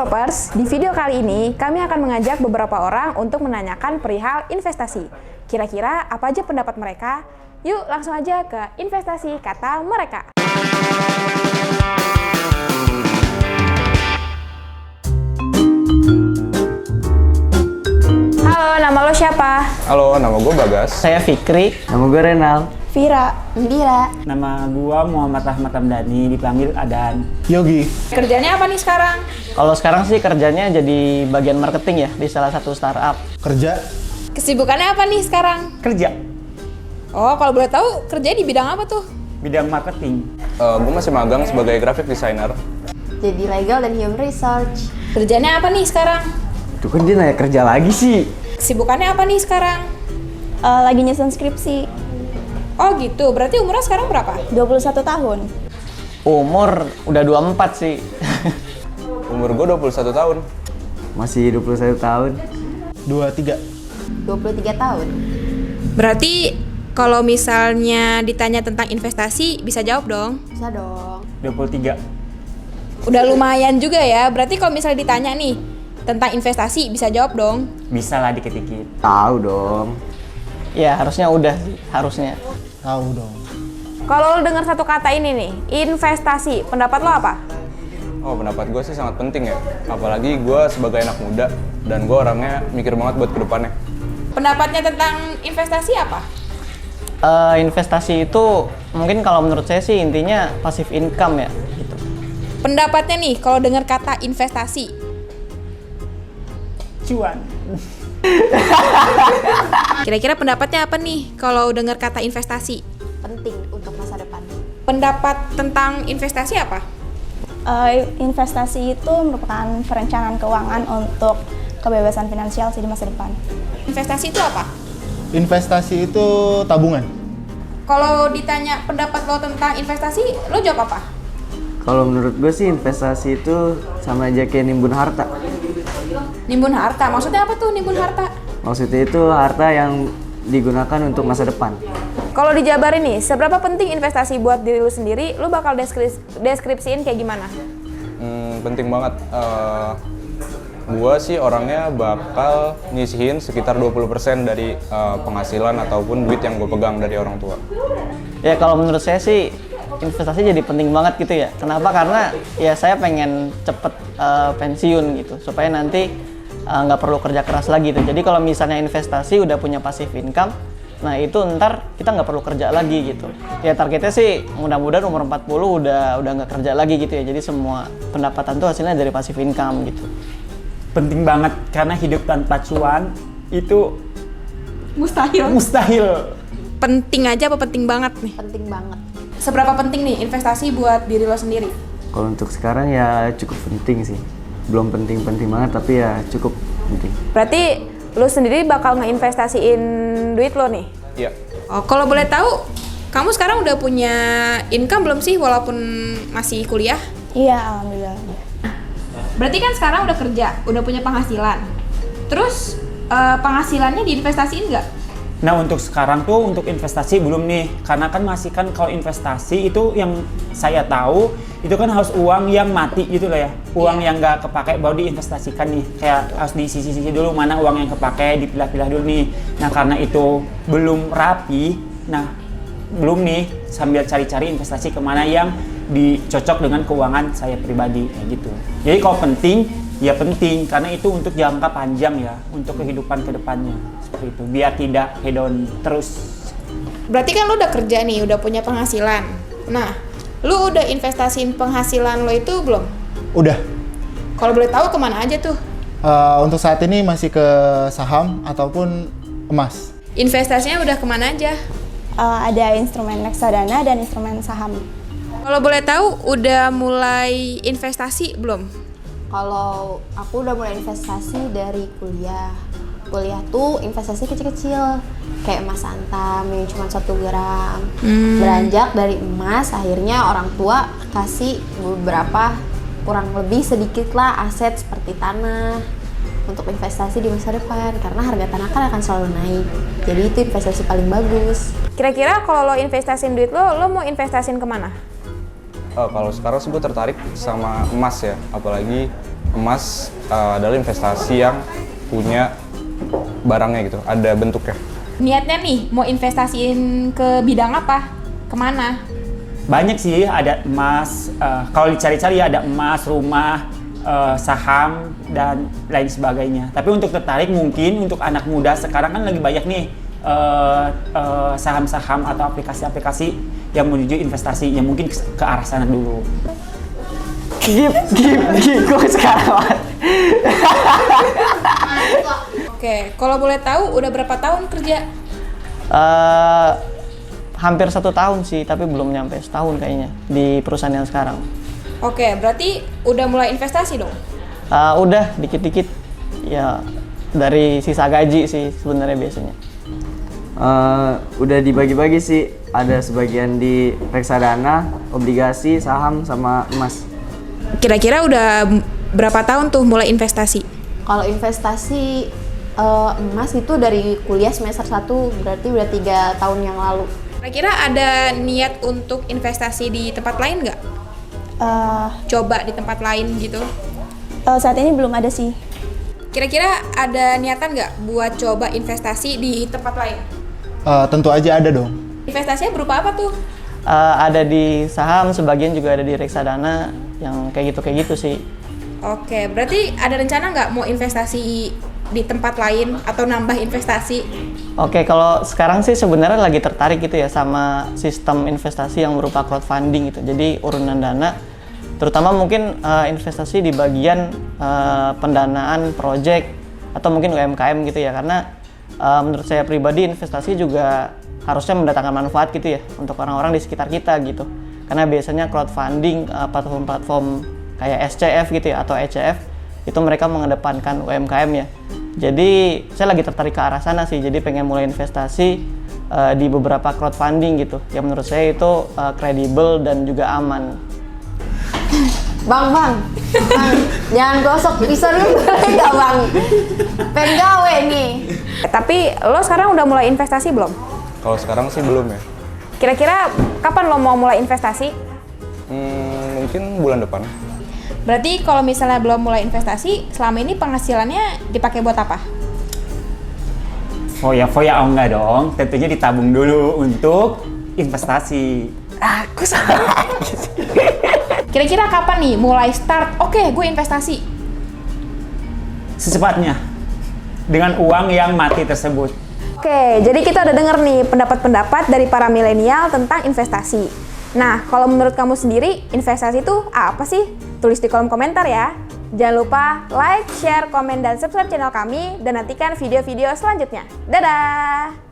Developers, di video kali ini kami akan mengajak beberapa orang untuk menanyakan perihal investasi. Kira-kira apa aja pendapat mereka? Yuk langsung aja ke investasi kata mereka. Halo, nama lo siapa? Halo, nama gue Bagas. Saya Fikri. Nama gue Renal. Vira. Indira. Nama gua Muhammad Rahmat Hamdani, dipanggil Adan. Yogi. Kerjanya apa nih sekarang? Kalau sekarang sih kerjanya jadi bagian marketing ya di salah satu startup. Kerja. Kesibukannya apa nih sekarang? Kerja, Oh, kalau boleh tahu kerja di bidang apa tuh? bidang marketing. Gue masih magang sebagai graphic designer. Jadi legal dan human research. Kerjanya apa nih sekarang? Itu kan dia nanya kerja lagi sih. Kesibukannya apa nih sekarang? Lagi nyusun skripsi. Oh gitu, berarti umurnya sekarang berapa? 21 tahun. Umur udah 24 sih. Umur gue 21 tahun. Masih 21 tahun. 23 tahun. Berarti kalau misalnya ditanya tentang investasi, bisa jawab dong? Bisa dong. 23. Udah lumayan juga ya, berarti kalau misalnya ditanya nih tentang investasi, bisa jawab dong? Bisa lah dikit-dikit. Tahu dong. Ya harusnya udah sih, harusnya. Tahu dong. Kalau lo dengar satu kata ini nih, investasi, pendapat lo apa? Oh, pendapat gue sih sangat penting ya. Apalagi gue sebagai anak muda dan gue orangnya mikir banget buat kedepannya. Pendapatnya tentang investasi apa? Investasi itu mungkin kalau menurut saya sih intinya passive income ya gitu. Pendapatnya nih, kalau dengar kata investasi. Cuan. Kira-kira pendapatnya apa nih kalau dengar kata investasi? Penting untuk masa depan. Pendapat tentang investasi apa? Investasi itu merupakan perencanaan keuangan untuk kebebasan finansial di masa depan. Investasi itu apa? Investasi itu tabungan. Kalau ditanya pendapat lo tentang investasi, lo jawab apa? Kalau menurut gue sih investasi itu sama aja kayak nimbun harta. Nimbun harta, maksudnya apa tuh nimbun harta? Maksudnya itu harta yang digunakan untuk masa depan. Kalau dijabarin nih, seberapa penting investasi buat diri lu sendiri, lu bakal deskripsiin kayak gimana? Penting banget. Gue sih orangnya bakal nyisihin sekitar 20% dari penghasilan ataupun duit yang gue pegang dari orang tua. Ya kalau menurut saya sih investasi jadi penting banget gitu ya. Kenapa? Karena ya saya pengen cepet pensiun gitu supaya nanti nggak perlu kerja keras lagi gitu. Jadi kalau misalnya investasi udah punya passive income, nah itu ntar kita nggak perlu kerja lagi gitu. Ya targetnya sih mudah-mudahan umur 40 udah nggak kerja lagi gitu ya. Jadi semua pendapatan tuh hasilnya dari passive income gitu. Penting banget karena hidup tanpa cuan itu mustahil. Penting aja apa penting banget nih? Penting banget. Seberapa penting nih investasi buat diri lo sendiri? Kalau untuk sekarang ya cukup penting sih. Belum penting-penting banget tapi ya cukup penting. Berarti lo sendiri bakal ngeinvestasiin duit lo nih? Iya. Oh, kalau boleh tahu, kamu sekarang udah punya income belum sih walaupun masih kuliah? Iya, alhamdulillah. Berarti kan sekarang udah kerja, udah punya penghasilan. Terus penghasilannya diinvestasiin nggak? Nah untuk sekarang tuh untuk investasi belum nih, karena kan masih kan kalau investasi itu yang saya tahu itu kan harus uang yang mati gitu loh ya, uang yang nggak kepake baru diinvestasikan nih, kayak harus disisi-sisi dulu mana uang yang kepake, dipilah-pilah dulu nih. Nah karena itu belum rapi, nah belum nih sambil cari-cari investasi kemana yang dicocok dengan keuangan saya pribadi kayak gitu. Jadi kalau penting ya penting karena itu untuk jangka panjang ya, untuk kehidupan kedepannya seperti itu, biar tidak hedon terus. Berarti kan lo udah kerja nih, udah punya penghasilan. Nah, lo udah investasiin penghasilan lo itu belum? Udah. Kalau boleh tahu kemana aja tuh? Untuk saat ini masih ke saham ataupun emas. Investasinya udah kemana aja? Ada instrumen reksadana dan instrumen saham. Kalau boleh tahu, udah mulai investasi belum? Kalau aku udah mulai investasi dari kuliah. Kuliah tuh investasi kecil-kecil. Kayak emas antam yang cuma 1 gram. Beranjak dari emas, akhirnya orang tua kasih beberapa kurang lebih sedikit lah aset seperti tanah untuk investasi di masa depan, karena harga tanah kan akan selalu naik. Jadi itu investasi paling bagus. Kira-kira kalau lo investasiin duit lo mau investasiin kemana? Kalau sekarang sih gue tertarik sama emas ya, apalagi emas adalah investasi yang punya barangnya gitu, ada bentuknya. Niatnya nih, mau investasiin ke bidang apa? Kemana? Banyak sih, ada emas, kalau dicari-cari ada emas, rumah, saham, dan lain sebagainya. Tapi untuk tertarik mungkin untuk anak muda sekarang kan lagi banyak nih saham-saham atau aplikasi-aplikasi yang menuju investasi, yang mungkin ke arah sana dulu. Gue sekarang. Oke, kalau boleh tahu udah berapa tahun kerja? Hampir 1 tahun sih, tapi belum nyampe setahun kayaknya di perusahaan yang sekarang. Oke, berarti udah mulai investasi dong? Udah dikit-dikit ya, dari sisa gaji sih sebenarnya biasanya. Udah dibagi-bagi sih, ada sebagian di reksadana, obligasi, saham, sama emas. Kira-kira udah berapa tahun tuh mulai investasi? Kalau investasi emas itu dari kuliah semester 1, berarti udah 3 tahun yang lalu. Kira-kira ada niat untuk investasi di tempat lain nggak? Coba di tempat lain gitu? Saat ini belum ada sih. Kira-kira ada niatan nggak buat coba investasi di tempat lain? Tentu aja ada dong. Investasinya berupa apa tuh? Ada di saham, sebagian juga ada di reksadana, yang kayak gitu sih. Oke, berarti ada rencana nggak mau investasi di tempat lain atau nambah investasi? Oke, kalau sekarang sih sebenarnya lagi tertarik gitu ya sama sistem investasi yang berupa crowdfunding gitu. Jadi urunan dana, terutama mungkin investasi di bagian pendanaan project atau mungkin UMKM gitu ya. Karena menurut saya pribadi investasi juga harusnya mendatangkan manfaat gitu ya untuk orang-orang di sekitar kita gitu. Karena biasanya crowdfunding platform-platform kayak SCF gitu ya atau ECF itu mereka mengedepankan UMKM ya. Jadi saya lagi tertarik ke arah sana sih. Jadi pengen mulai investasi di beberapa crowdfunding gitu. Yang menurut saya itu kredibel dan juga aman. Bang, jangan gosok pisau dulu boleh nggak bang? Pengen gawe nih. Tapi lo sekarang udah mulai investasi belum? Kalau sekarang sih belum ya. Kira-kira kapan lo mau mulai investasi? Mungkin bulan depan. Berarti kalau misalnya belum mulai investasi, selama ini penghasilannya dipakai buat apa? Foya-foya enggak dong, tentunya ditabung dulu untuk investasi. Aku salah. Kira-kira kapan nih mulai start, oke, gue investasi? Secepatnya, dengan uang yang mati tersebut. Oke, jadi kita udah denger nih pendapat-pendapat dari para milenial tentang investasi. Nah, kalau menurut kamu sendiri, investasi itu apa sih? Tulis di kolom komentar ya. Jangan lupa like, share, komen, dan subscribe channel kami, dan nantikan video-video selanjutnya. Dadah!